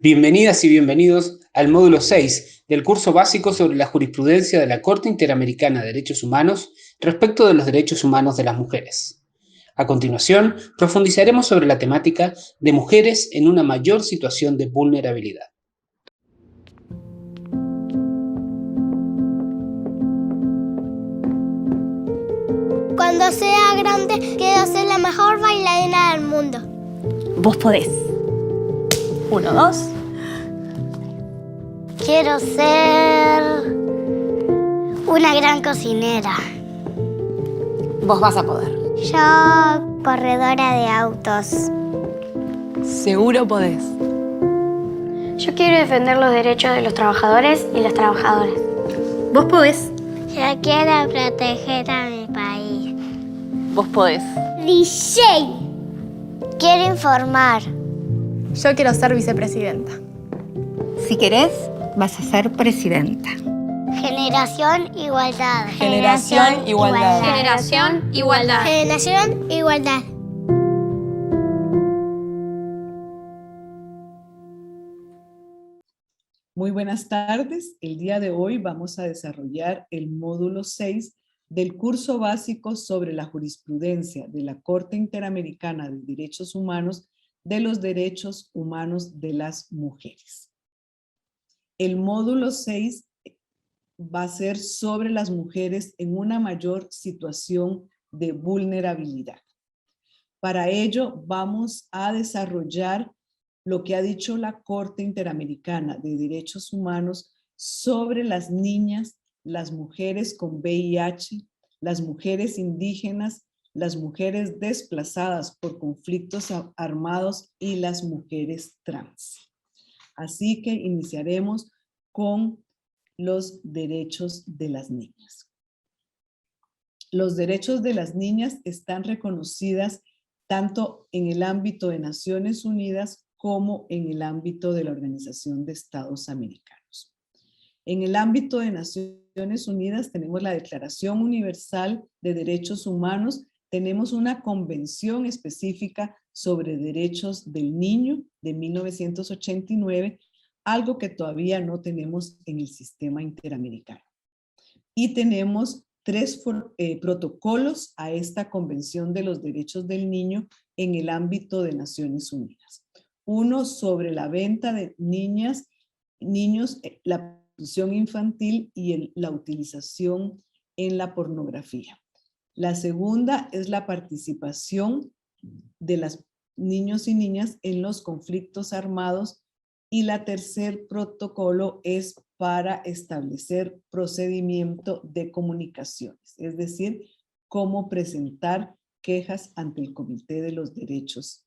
Bienvenidas y bienvenidos al módulo 6 del curso básico sobre la jurisprudencia de la Corte Interamericana de Derechos Humanos respecto de los derechos humanos de las mujeres. A continuación, profundizaremos sobre la temática de mujeres en una mayor situación de vulnerabilidad. Cuando sea grande, quiero ser la mejor bailarina del mundo. Vos podés. 1, 2. Quiero ser una gran cocinera. Vos vas a poder. Yo, corredora de autos. Seguro podés. Yo quiero defender los derechos de los trabajadores y las trabajadoras. Vos podés. Yo quiero proteger a mi país. Vos podés. DJ. Quiero informar. Yo quiero ser vicepresidenta. Si querés, vas a ser presidenta. Generación Igualdad. Generación Igualdad. Generación Igualdad. Generación Igualdad. Muy buenas tardes. El día de hoy vamos a desarrollar el módulo 6 del curso básico sobre la jurisprudencia de la Corte Interamericana de Derechos Humanos de los derechos humanos de las mujeres. El módulo 6 va a ser sobre las mujeres en una mayor situación de vulnerabilidad. Para ello vamos a desarrollar lo que ha dicho la Corte Interamericana de Derechos Humanos sobre las niñas, las mujeres con VIH, las mujeres indígenas, las mujeres desplazadas por conflictos armados y las mujeres trans. Así que iniciaremos con los derechos de las niñas. Los derechos de las niñas están reconocidas tanto en el ámbito de Naciones Unidas como en el ámbito de la Organización de Estados Americanos. En el ámbito de Naciones Unidas tenemos la Declaración Universal de Derechos Humanos, tenemos una convención específica sobre derechos del niño de 1989, algo que todavía no tenemos en el sistema interamericano. Y tenemos 3 protocolos a esta Convención de los Derechos del Niño en el ámbito de Naciones Unidas. Uno sobre la venta de niños, la prostitución infantil y la utilización en la pornografía. La segunda es la participación de los niños y niñas en los conflictos armados y la tercer protocolo es para establecer procedimiento de comunicaciones, es decir, cómo presentar quejas ante el Comité de los Derechos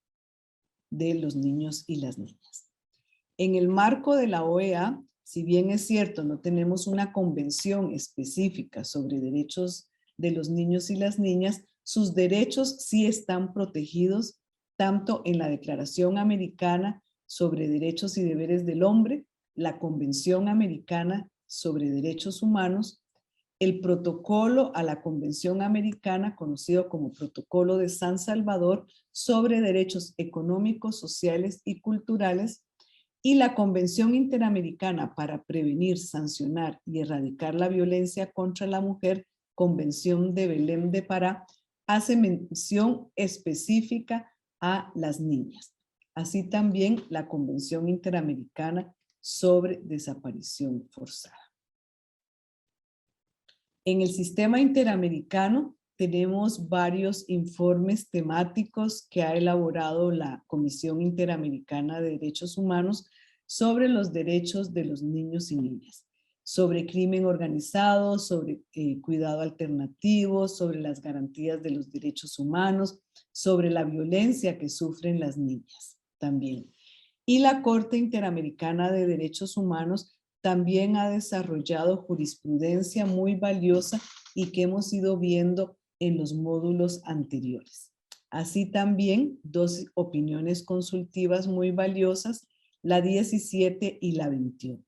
de los Niños y las Niñas. En el marco de la OEA, si bien es cierto, no tenemos una convención específica sobre derechos de los niños y las niñas, sus derechos sí están protegidos tanto en la Declaración Americana sobre Derechos y Deberes del Hombre, la Convención Americana sobre Derechos Humanos, el protocolo a la Convención Americana, conocido como Protocolo de San Salvador, sobre derechos económicos, sociales y culturales, y la Convención Interamericana para prevenir, sancionar y erradicar la violencia contra la mujer, Convención de Belém de Pará, hace mención específica a las niñas. Así también la Convención Interamericana sobre Desaparición Forzada. En el sistema interamericano tenemos varios informes temáticos que ha elaborado la Comisión Interamericana de Derechos Humanos sobre los derechos de los niños y niñas, sobre crimen organizado, sobre cuidado alternativo, sobre las garantías de los derechos humanos, sobre la violencia que sufren las niñas también. Y la Corte Interamericana de Derechos Humanos también ha desarrollado jurisprudencia muy valiosa y que hemos ido viendo en los módulos anteriores. Así también 2 opiniones consultivas muy valiosas, la 17 y la 21.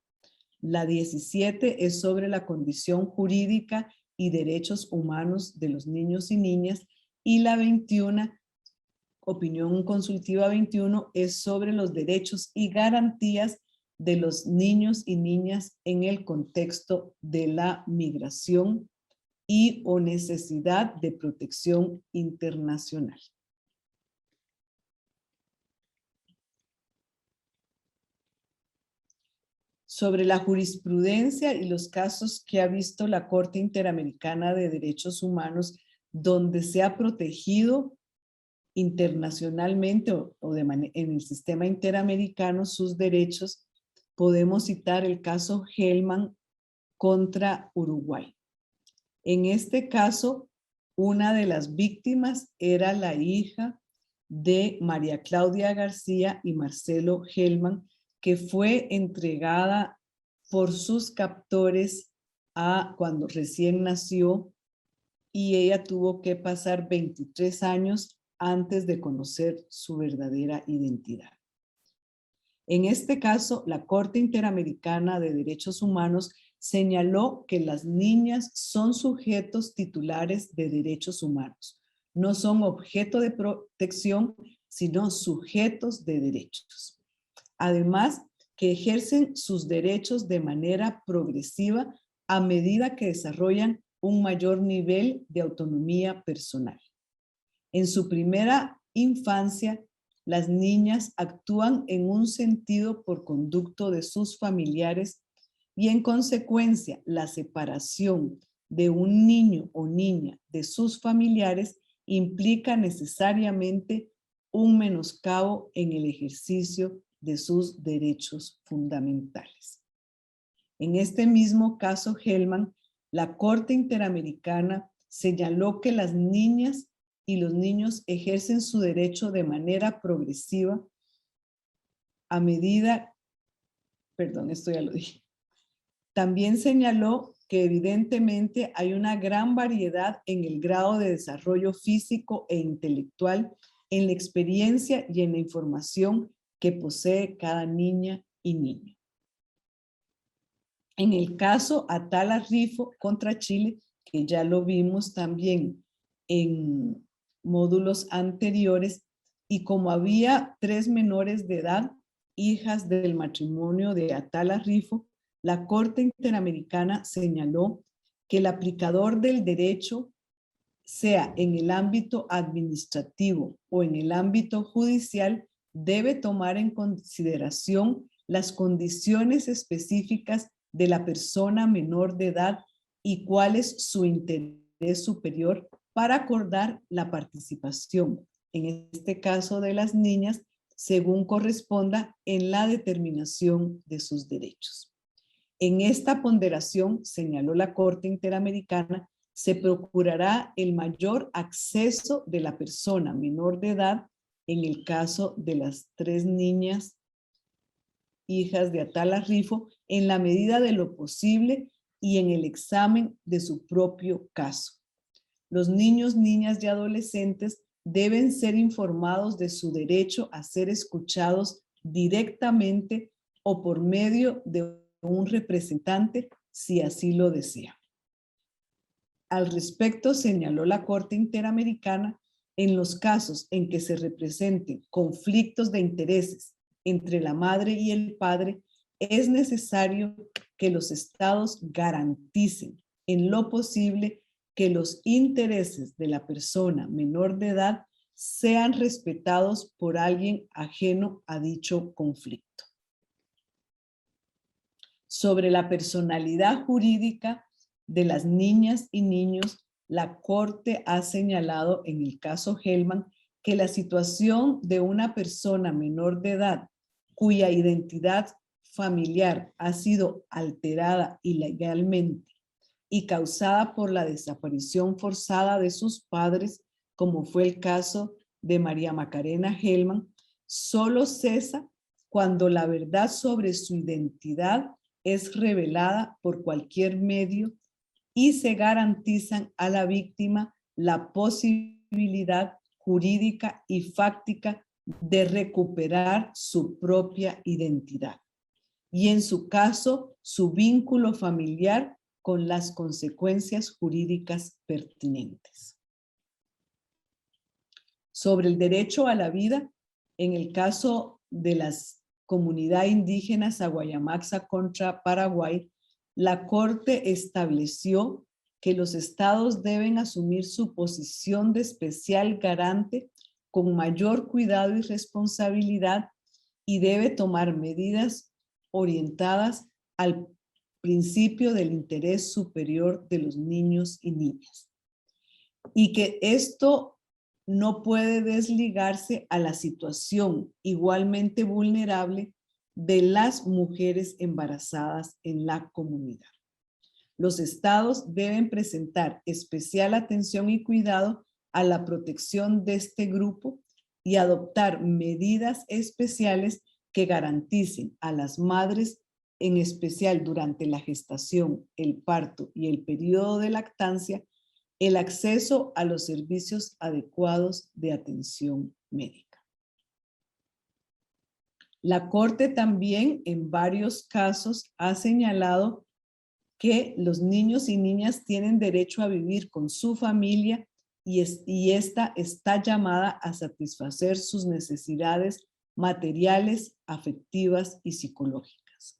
La 17 es sobre la condición jurídica y derechos humanos de los niños y niñas y la 21 opinión consultiva 21 es sobre los derechos y garantías de los niños y niñas en el contexto de la migración y o necesidad de protección internacional. Sobre la jurisprudencia y los casos que ha visto la Corte Interamericana de Derechos Humanos, donde se ha protegido internacionalmente en el sistema interamericano sus derechos, podemos citar el caso Hellman contra Uruguay. En este caso, una de las víctimas era la hija de María Claudia García y Marcelo Hellman, que fue entregada por sus captores cuando recién nació, y ella tuvo que pasar 23 años antes de conocer su verdadera identidad. En este caso, la Corte Interamericana de Derechos Humanos señaló que las niñas son sujetos titulares de derechos humanos. No son objeto de protección, sino sujetos de derechos. Además, que ejercen sus derechos de manera progresiva a medida que desarrollan un mayor nivel de autonomía personal. En su primera infancia, las niñas actúan en un sentido por conducto de sus familiares y en consecuencia la separación de un niño o niña de sus familiares implica necesariamente un menoscabo en el ejercicio de sus derechos fundamentales. En este mismo caso Hellman, la Corte Interamericana señaló que las niñas y los niños ejercen su derecho de manera progresiva a medida, esto ya lo dije. También señaló que evidentemente hay una gran variedad en el grado de desarrollo físico e intelectual, en la experiencia y en la información que posee cada niña y niño. En el caso Atala Rifo contra Chile, que ya lo vimos también en módulos anteriores, y como había 3 menores de edad, hijas del matrimonio de Atala Rifo, la Corte Interamericana señaló que el aplicador del derecho, sea en el ámbito administrativo o en el ámbito judicial, debe tomar en consideración las condiciones específicas de la persona menor de edad y cuál es su interés superior para acordar la participación, en este caso de las niñas, según corresponda en la determinación de sus derechos. En esta ponderación, señaló la Corte Interamericana, se procurará el mayor acceso de la persona menor de edad en el caso de las 3 niñas, hijas de Atala Rifo, en la medida de lo posible y en el examen de su propio caso. Los niños, niñas y adolescentes deben ser informados de su derecho a ser escuchados directamente o por medio de un representante, si así lo desea. Al respecto, señaló la Corte Interamericana, en los casos en que se representen conflictos de intereses entre la madre y el padre, es necesario que los estados garanticen en lo posible que los intereses de la persona menor de edad sean respetados por alguien ajeno a dicho conflicto. Sobre la personalidad jurídica de las niñas y niños, la Corte ha señalado en el caso Hellman que la situación de una persona menor de edad cuya identidad familiar ha sido alterada ilegalmente y causada por la desaparición forzada de sus padres, como fue el caso de María Macarena Hellman, solo cesa cuando la verdad sobre su identidad es revelada por cualquier medio y se garantizan a la víctima la posibilidad jurídica y fáctica de recuperar su propia identidad y, en su caso, su vínculo familiar con las consecuencias jurídicas pertinentes. Sobre el derecho a la vida, en el caso de las comunidad indígena Saguayamaxa contra Paraguay, la Corte estableció que los estados deben asumir su posición de especial garante con mayor cuidado y responsabilidad y debe tomar medidas orientadas al principio del interés superior de los niños y niñas. Y que esto no puede desligarse a la situación igualmente vulnerable de las mujeres embarazadas en la comunidad. Los estados deben presentar especial atención y cuidado a la protección de este grupo y adoptar medidas especiales que garanticen a las madres, en especial durante la gestación, el parto y el periodo de lactancia, el acceso a los servicios adecuados de atención médica. La Corte también en varios casos ha señalado que los niños y niñas tienen derecho a vivir con su familia y esta está llamada a satisfacer sus necesidades materiales, afectivas y psicológicas.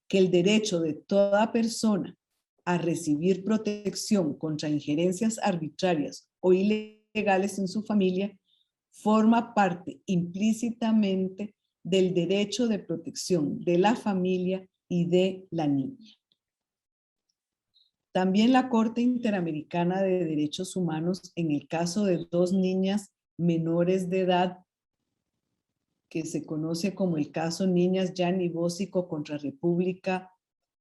Que el derecho de toda persona a recibir protección contra injerencias arbitrarias o ilegales en su familia forma parte implícitamente del derecho de protección de la familia y de la niña. También la Corte Interamericana de Derechos Humanos, en el caso de 2 niñas menores de edad, que se conoce como el caso Niñas Yanni Bósico contra República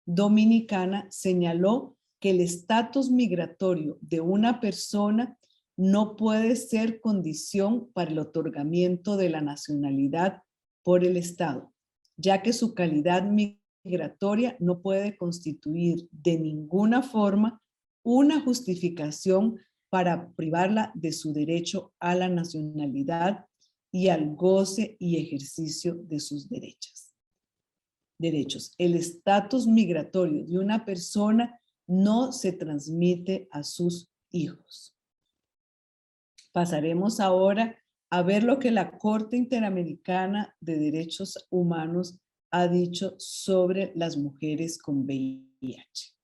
Dominicana, señaló que el estatus migratorio de una persona no puede ser condición para el otorgamiento de la nacionalidad por el Estado, ya que su calidad migratoria no puede constituir de ninguna forma una justificación para privarla de su derecho a la nacionalidad y al goce y ejercicio de sus derechos. El estatus migratorio de una persona no se transmite a sus hijos. Pasaremos ahora a ver lo que la Corte Interamericana de Derechos Humanos ha dicho sobre las mujeres con VIH.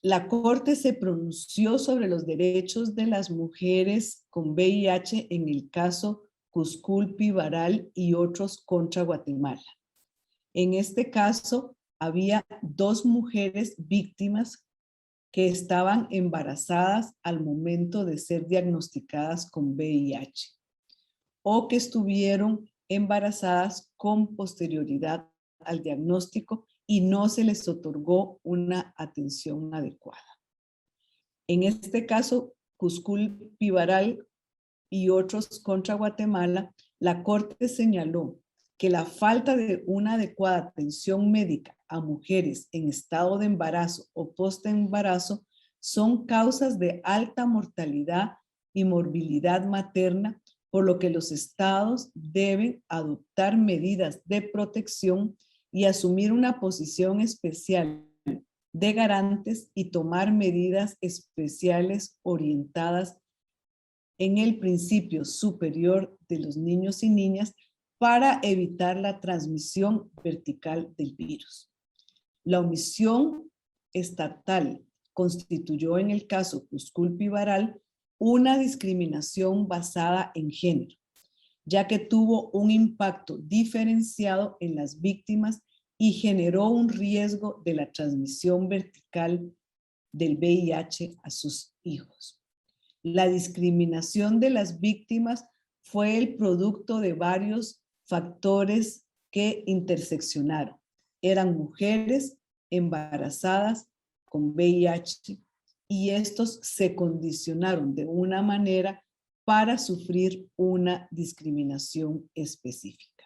La Corte se pronunció sobre los derechos de las mujeres con VIH en el caso Cusculpi Baral y otros contra Guatemala. En este caso, había 2 mujeres víctimas que estaban embarazadas al momento de ser diagnosticadas con VIH o que estuvieron embarazadas con posterioridad al diagnóstico y no se les otorgó una atención adecuada. En este caso, Cusculpi Baral y otros contra Guatemala, la Corte señaló que la falta de una adecuada atención médica a mujeres en estado de embarazo o postembarazo son causas de alta mortalidad y morbilidad materna, por lo que los estados deben adoptar medidas de protección y asumir una posición especial de garantes y tomar medidas especiales orientadas en el principio superior de los niños y niñas para evitar la transmisión vertical del virus. La omisión estatal constituyó en el caso Cusculpi Baral una discriminación basada en género, ya que tuvo un impacto diferenciado en las víctimas y generó un riesgo de la transmisión vertical del VIH a sus hijos. La discriminación de las víctimas fue el producto de varios factores que interseccionaron. Eran mujeres embarazadas con VIH y estos se condicionaron de una manera para sufrir una discriminación específica.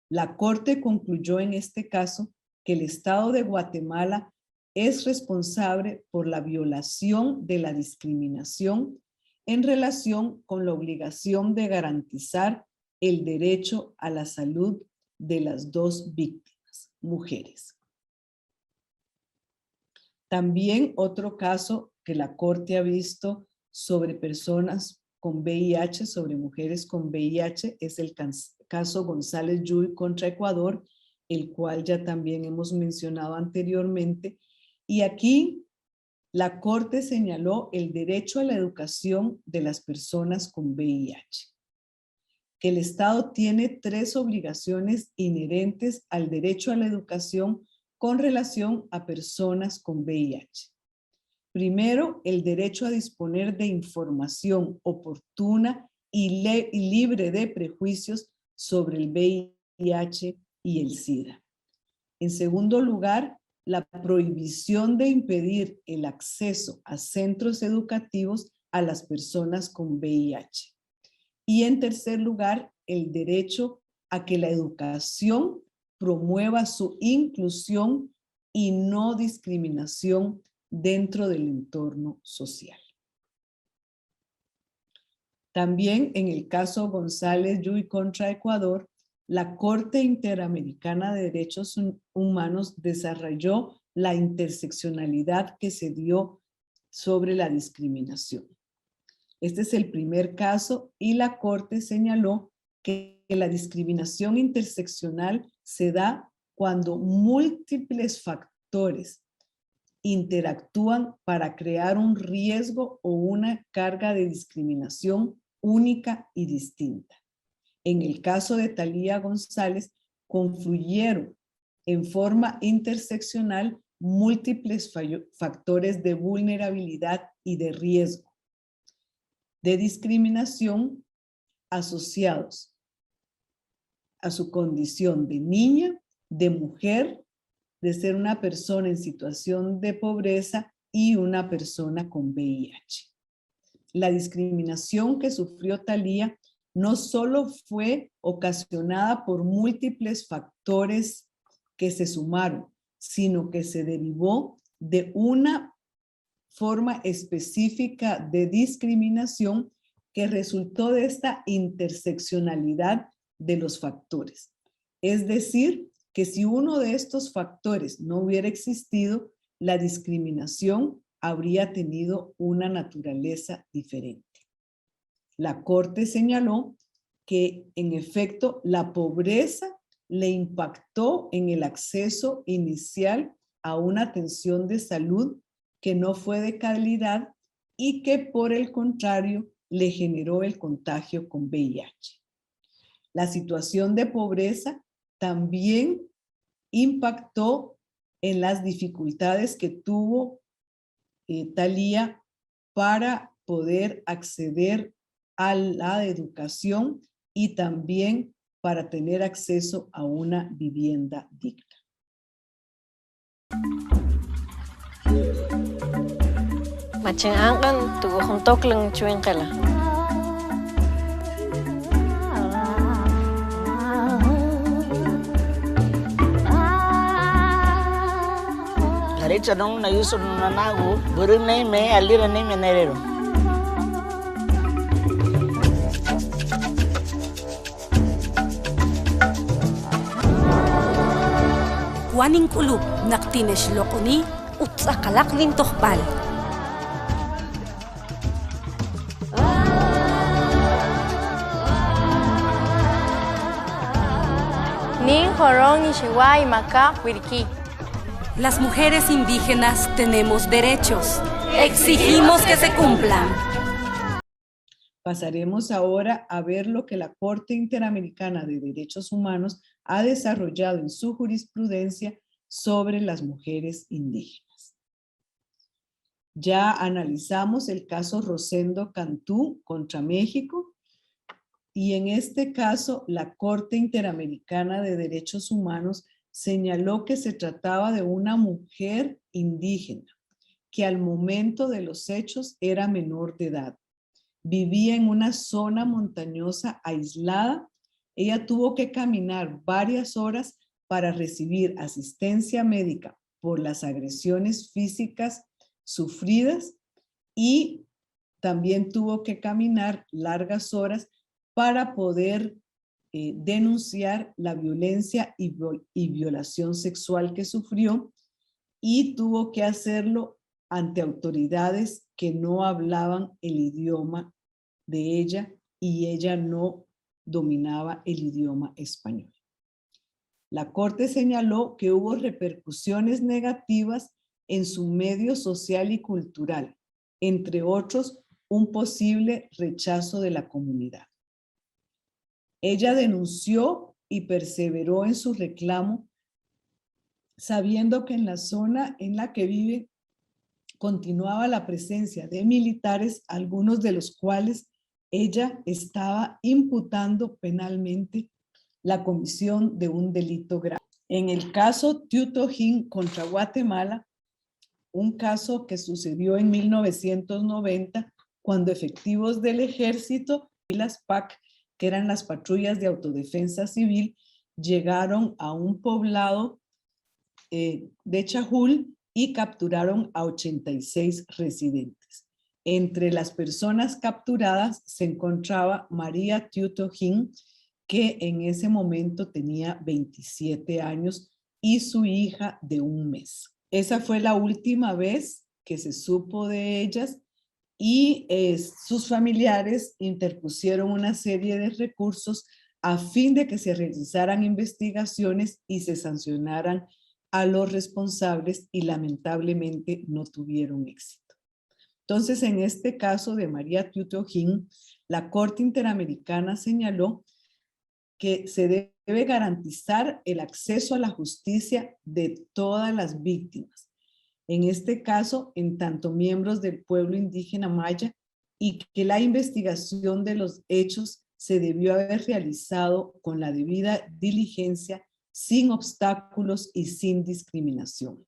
La Corte concluyó en este caso que el Estado de Guatemala es responsable por la violación de la discriminación en relación con la obligación de garantizar el derecho a la salud de las 2 víctimas, mujeres. También otro caso que la Corte ha visto sobre personas con VIH, sobre mujeres con VIH, es el caso González Yuy contra Ecuador, el cual ya también hemos mencionado anteriormente. Y aquí la Corte señaló el derecho a la educación de las personas con VIH, que el Estado tiene 3 obligaciones inherentes al derecho a la educación con relación a personas con VIH. Primero, el derecho a disponer de información oportuna y libre de prejuicios sobre el VIH y el SIDA. En segundo lugar, la prohibición de impedir el acceso a centros educativos a las personas con VIH. Y en tercer lugar, el derecho a que la educación promueva su inclusión y no discriminación dentro del entorno social. También en el caso González Yuy contra Ecuador, la Corte Interamericana de Derechos Humanos desarrolló la interseccionalidad que se dio sobre la discriminación. Este es el primer caso y la Corte señaló que la discriminación interseccional se da cuando múltiples factores interactúan para crear un riesgo o una carga de discriminación única y distinta. En el caso de Thalía González, confluyeron en forma interseccional múltiples factores de vulnerabilidad y de riesgo, de discriminación asociados a su condición de niña, de mujer, de ser una persona en situación de pobreza y una persona con VIH. La discriminación que sufrió Thalía no solo fue ocasionada por múltiples factores que se sumaron, sino que se derivó de una forma específica de discriminación que resultó de esta interseccionalidad de los factores. Es decir, que si uno de estos factores no hubiera existido, la discriminación habría tenido una naturaleza diferente. La Corte señaló que, en efecto, la pobreza le impactó en el acceso inicial a una atención de salud que no fue de calidad y que, por el contrario, le generó el contagio con VIH. La situación de pobreza también impactó en las dificultades que tuvo Thalía para poder acceder a la educación y también para tener acceso a una vivienda digna. Macang angkan tu hontok lang cuing kala. Derecho no uso nanago, burune me alira ni menero. Waning kulub naktines lokoni utsakalak lintokpal. Nin jorong ishiwai maka wiriki. Las mujeres indígenas tenemos derechos. Exigimos que se cumplan. Pasaremos ahora a ver lo que la Corte Interamericana de Derechos Humanos ha desarrollado en su jurisprudencia sobre las mujeres indígenas. Ya analizamos el caso Rosendo Cantú contra México y en este caso la Corte Interamericana de Derechos Humanos señaló que se trataba de una mujer indígena que al momento de los hechos era menor de edad. Vivía en una zona montañosa aislada. Ella tuvo que caminar varias horas para recibir asistencia médica por las agresiones físicas sufridas y también tuvo que caminar largas horas para poder denunciar la violencia y violación sexual que sufrió y tuvo que hacerlo ante autoridades que no hablaban el idioma de ella y ella no dominaba el idioma español. La Corte señaló que hubo repercusiones negativas en su medio social y cultural, entre otros, un posible rechazo de la comunidad. Ella denunció y perseveró en su reclamo, sabiendo que en la zona en la que vive continuaba la presencia de militares, algunos de los cuales ella estaba imputando penalmente la comisión de un delito grave. En el caso Thieu Tô Hin contra Guatemala, un caso que sucedió en 1990, cuando efectivos del ejército y las PAC, que eran las patrullas de autodefensa civil, llegaron a un poblado de Chajul y capturaron a 86 residentes. Entre las personas capturadas se encontraba María Thieu Tô Hin, que en ese momento tenía 27 años, y su hija de 1 mes. Esa fue la última vez que se supo de ellas y sus familiares interpusieron una serie de recursos a fin de que se realizaran investigaciones y se sancionaran a los responsables, y lamentablemente no tuvieron éxito. Entonces, en este caso de María Thieu Tô Hin, la Corte Interamericana señaló que se debe garantizar el acceso a la justicia de todas las víctimas. En este caso, en tanto miembros del pueblo indígena maya, y que la investigación de los hechos se debió haber realizado con la debida diligencia, sin obstáculos y sin discriminación.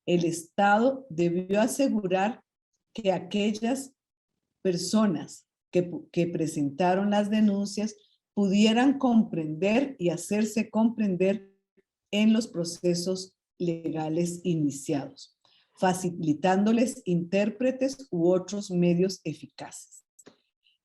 El Estado debió asegurar que aquellas personas que presentaron las denuncias pudieran comprender y hacerse comprender en los procesos legales iniciados, facilitándoles intérpretes u otros medios eficaces.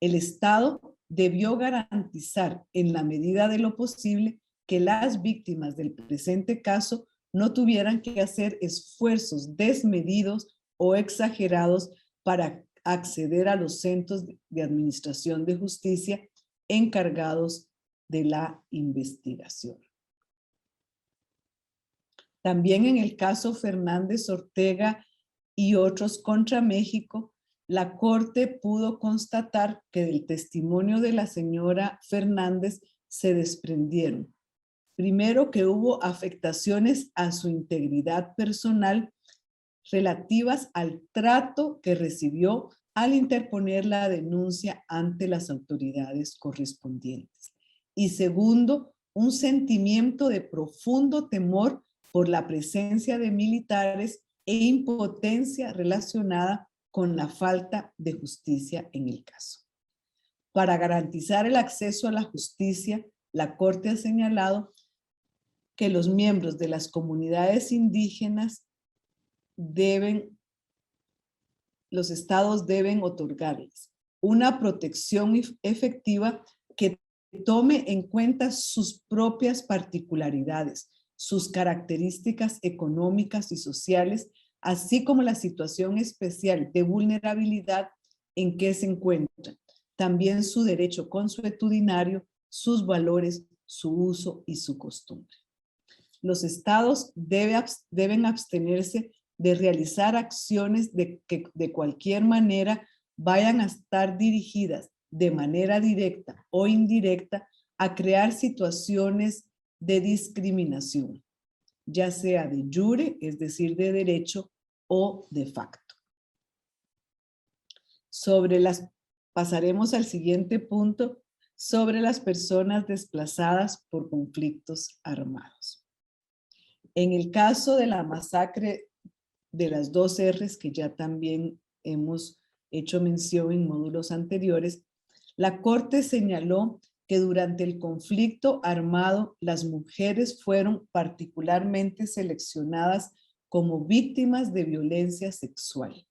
El Estado debió garantizar en la medida de lo posible que las víctimas del presente caso no tuvieran que hacer esfuerzos desmedidos o exagerados para acceder a los centros de administración de justicia encargados de la investigación. También en el caso Fernández Ortega y otros contra México, la Corte pudo constatar que del testimonio de la señora Fernández se desprendieron, primero, que hubo afectaciones a su integridad personal relativas al trato que recibió al interponer la denuncia ante las autoridades correspondientes. Y segundo, un sentimiento de profundo temor por la presencia de militares e impotencia relacionada con la falta de justicia en el caso. Para garantizar el acceso a la justicia, la Corte ha señalado que los miembros de las comunidades indígenas los estados deben otorgarles una protección efectiva que tome en cuenta sus propias particularidades, sus características económicas y sociales, así como la situación especial de vulnerabilidad en que se encuentran, también su derecho consuetudinario, sus valores, su uso y su costumbre. Los estados deben abstenerse de realizar acciones que de cualquier manera vayan a estar dirigidas de manera directa o indirecta a crear situaciones de discriminación, ya sea de jure, es decir, de derecho, o de facto. Pasaremos al siguiente punto, sobre las personas desplazadas por conflictos armados. En el caso de la masacre de las 2 R's, que ya también hemos hecho mención en módulos anteriores, la Corte señaló que durante el conflicto armado las mujeres fueron particularmente seleccionadas como víctimas de violencia sexual.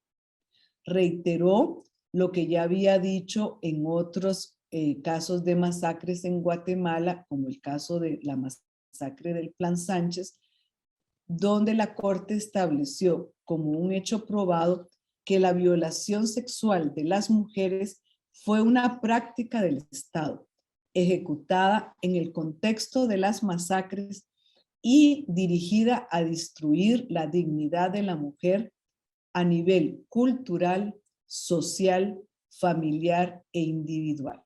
Reiteró lo que ya había dicho en otros casos de masacres en Guatemala, como el caso de la masacre del Plan Sánchez, donde la Corte estableció como un hecho probado que la violación sexual de las mujeres fue una práctica del Estado, ejecutada en el contexto de las masacres y dirigida a destruir la dignidad de la mujer a nivel cultural, social, familiar e individual.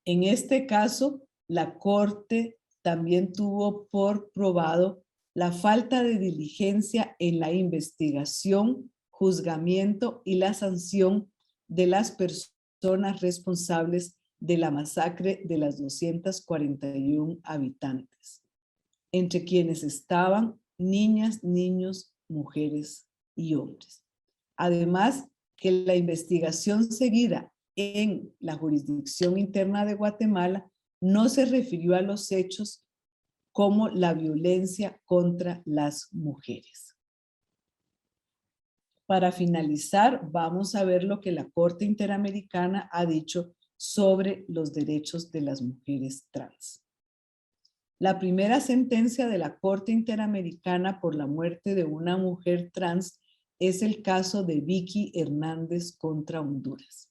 En este caso, la Corte también tuvo por probado la falta de diligencia en la investigación, juzgamiento y la sanción de las personas responsables de la masacre de las 241 habitantes, entre quienes estaban niñas, niños, mujeres y hombres. Además, que la investigación seguida en la jurisdicción interna de Guatemala no se refirió a los hechos como la violencia contra las mujeres. Para finalizar, vamos a ver lo que la Corte Interamericana ha dicho sobre los derechos de las mujeres trans. La primera sentencia de la Corte Interamericana por la muerte de una mujer trans es el caso de Vicky Hernández contra Honduras.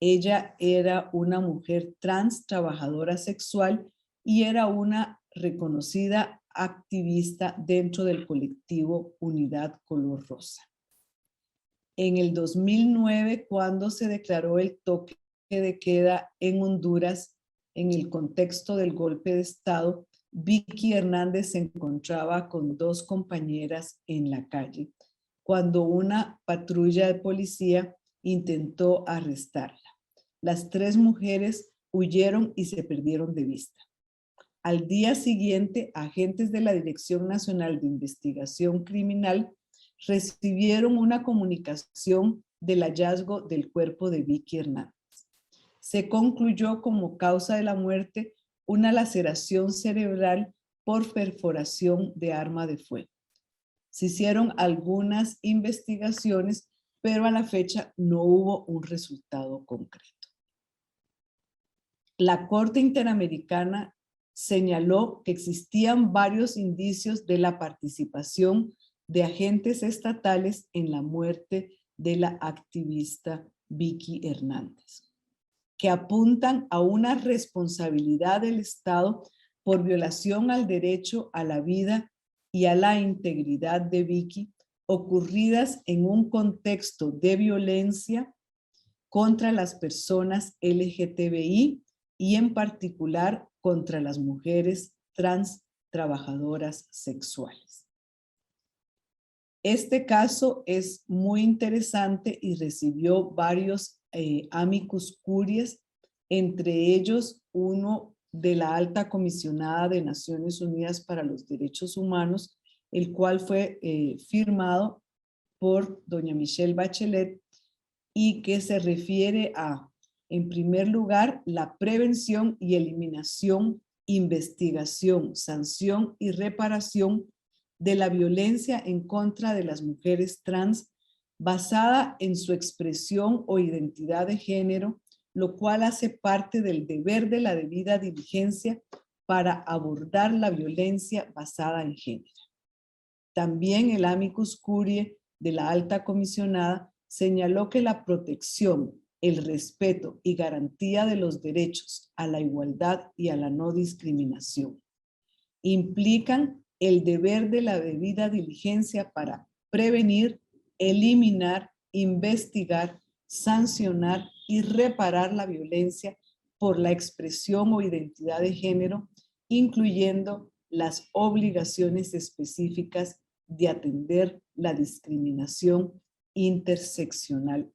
Ella era una mujer trans, trabajadora sexual, y era una reconocida activista dentro del colectivo Unidad Color Rosa. En el 2009, cuando se declaró el toque de queda en Honduras en el contexto del golpe de Estado, Vicky Hernández se encontraba con dos compañeras en la calle cuando una patrulla de policía intentó arrestarla. Las tres mujeres huyeron y se perdieron de vista. Al día siguiente, agentes de la Dirección Nacional de Investigación Criminal recibieron una comunicación del hallazgo del cuerpo de Vicky Hernández. Se concluyó como causa de la muerte una laceración cerebral por perforación de arma de fuego. Se hicieron algunas investigaciones, pero a la fecha no hubo un resultado concreto. La Corte Interamericana señaló que existían varios indicios de la participación de agentes estatales en la muerte de la activista Vicky Hernández, que apuntan a una responsabilidad del Estado por violación al derecho a la vida y a la integridad de Vicky, ocurridas en un contexto de violencia contra las personas LGTBI y en particular contra las mujeres trans trabajadoras sexuales. Este caso es muy interesante y recibió varios amicus curiae, entre ellos uno de la Alta Comisionada de Naciones Unidas para los Derechos Humanos, el cual fue firmado por doña Michelle Bachelet y que se refiere a, en primer lugar, la prevención y eliminación, investigación, sanción y reparación de la violencia en contra de las mujeres trans basada en su expresión o identidad de género, lo cual hace parte del deber de la debida diligencia para abordar la violencia basada en género. También el amicus curiae de la Alta Comisionada señaló que la protección, el respeto y garantía de los derechos a la igualdad y a la no discriminación implican el deber de la debida diligencia para prevenir, eliminar, investigar, sancionar y reparar la violencia por la expresión o identidad de género, incluyendo las obligaciones específicas de atender la discriminación interseccional.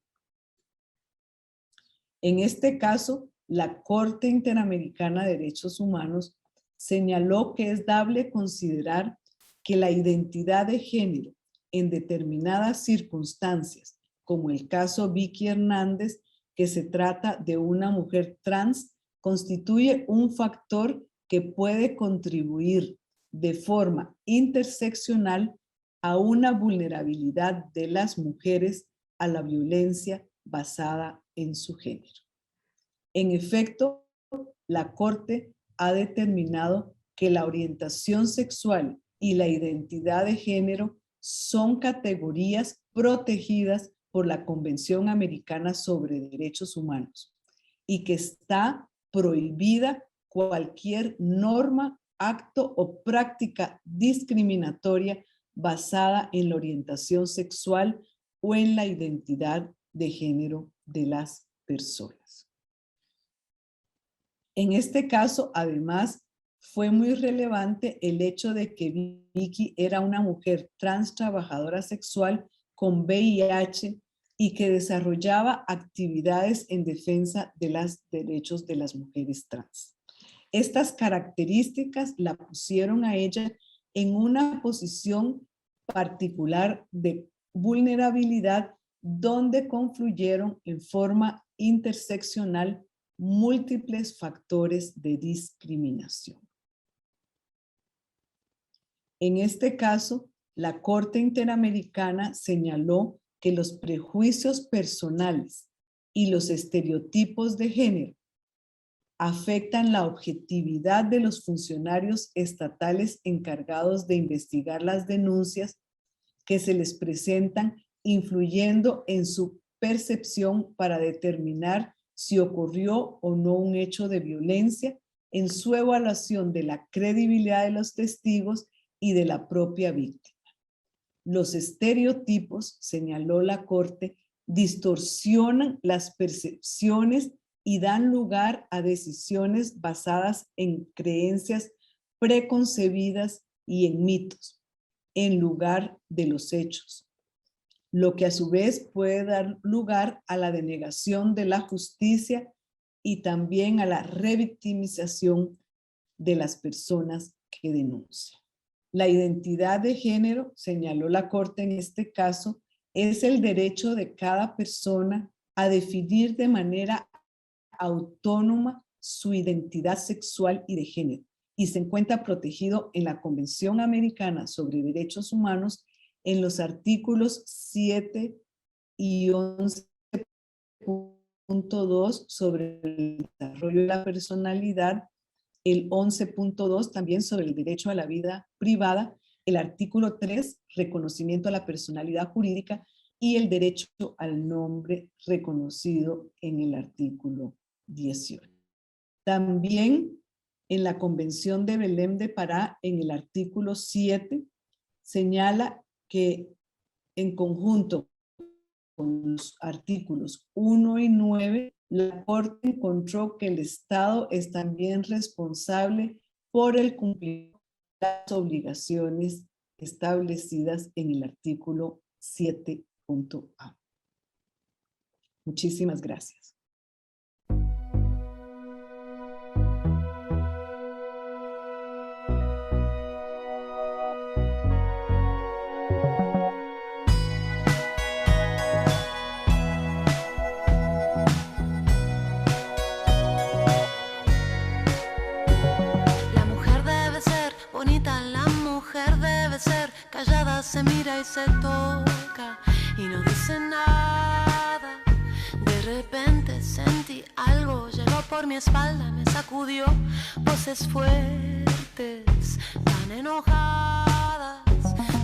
En este caso, la Corte Interamericana de Derechos Humanos señaló que es dable considerar que la identidad de género en determinadas circunstancias, como el caso Vicky Hernández, que se trata de una mujer trans, constituye un factor que puede contribuir de forma interseccional a una vulnerabilidad de las mujeres a la violencia basada en su género. En efecto, la Corte ha determinado que la orientación sexual y la identidad de género son categorías protegidas por la Convención Americana sobre Derechos Humanos y que está prohibida cualquier norma, acto o práctica discriminatoria basada en la orientación sexual o en la identidad de género de las personas. En este caso, además, fue muy relevante el hecho de que Vicky era una mujer trans trabajadora sexual con VIH y que desarrollaba actividades en defensa de los derechos de las mujeres trans. Estas características la pusieron a ella en una posición particular de vulnerabilidad donde confluyeron en forma interseccional múltiples factores de discriminación. En este caso, la Corte Interamericana señaló que los prejuicios personales y los estereotipos de género afectan la objetividad de los funcionarios estatales encargados de investigar las denuncias que se les presentan, influyendo en su percepción para determinar si ocurrió o no un hecho de violencia, en su evaluación de la credibilidad de los testigos y de la propia víctima. Los estereotipos, señaló la Corte, distorsionan las percepciones y dan lugar a decisiones basadas en creencias preconcebidas y en mitos, en lugar de los hechos, lo que a su vez puede dar lugar a la denegación de la justicia y también a la revictimización de las personas que denuncian. La identidad de género, señaló la Corte en este caso, es el derecho de cada persona a definir de manera autónoma su identidad sexual y de género, y se encuentra protegido en la Convención Americana sobre Derechos Humanos en los artículos 7 y 11.2 sobre el desarrollo de la personalidad, el 11.2 también sobre el derecho a la vida privada, el artículo 3, reconocimiento a la personalidad jurídica, y el derecho al nombre reconocido en el artículo 18. También en la Convención de Belém de Pará, en el artículo 7, señala que en conjunto con los artículos 1 y 9, la Corte encontró que el Estado es también responsable por el cumplimiento de las obligaciones establecidas en el artículo 7.a. Muchísimas gracias. Callada se mira y se toca y no dice nada. De repente sentí algo, llegó por mi espalda, me sacudió. Voces fuertes, tan enojadas.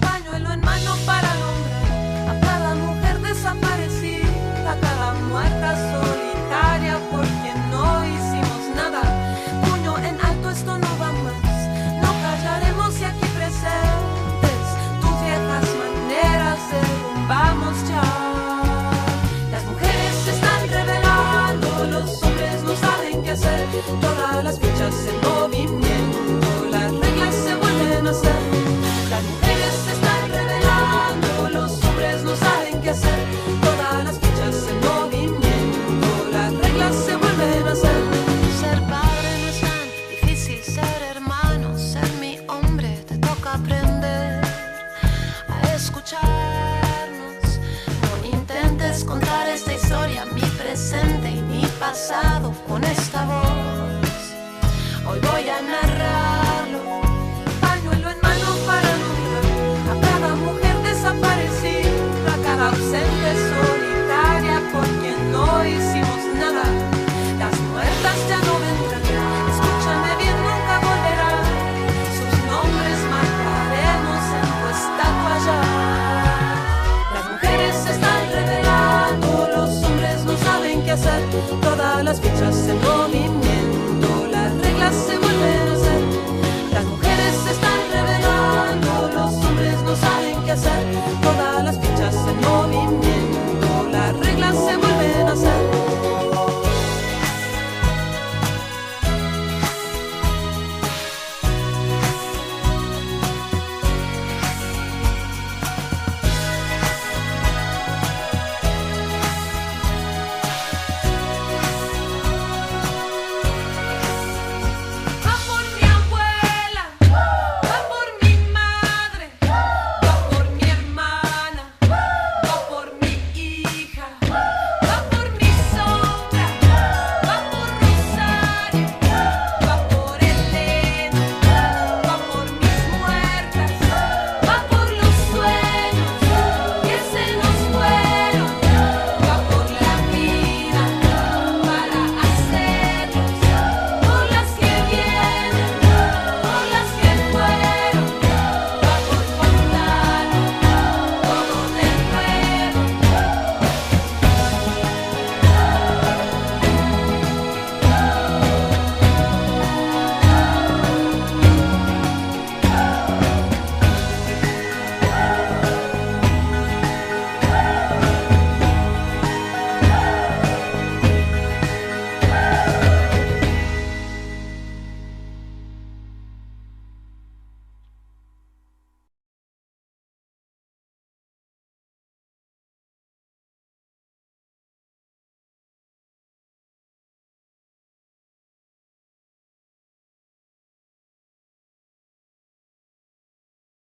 Pañuelo en mano para nombrar a cada mujer desaparecida, a cada muerta sola.